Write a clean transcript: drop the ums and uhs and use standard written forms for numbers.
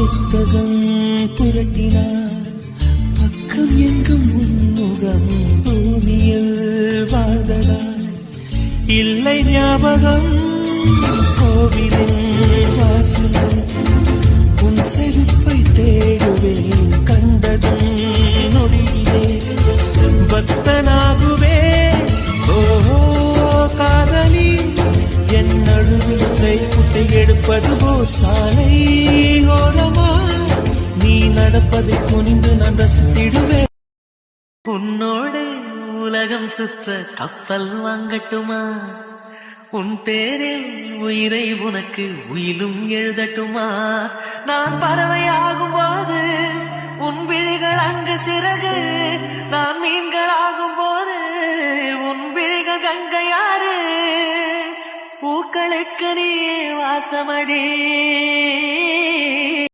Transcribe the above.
புத்தகம் புரட்டினார் பக்கம் எங்கும் உன்முகம் பூமியில் வாழ்ந்ததாய் இல்லை ஞாபகம் கோவிலின் வாசலில் உன் செருப்பை தேடுவேன் கண்டதும் நொடியிலே பக்தனாகுவே ஓஹோ காதலி என் நடுவில் கைக்குட்டை எடுப்பது போ சாலை ஓரமா நீ நடப்பதை குனிந்து நான் ரசித்திடுவேன் உன்னோடு உலகம் சுற்ற கப்பல் வாங்கட்டுமா உன் பேரில் உயிரை உனக்கு உயிலும் எழுதட்டுமா நான் பறவையாகும் போது உன் விழிகள் அங்கு சிறகு நான் மீன்கள் ஆகும் போது உன் விழிகள் கங்கையாறு பூக்களுக்கு நீ வாசமடி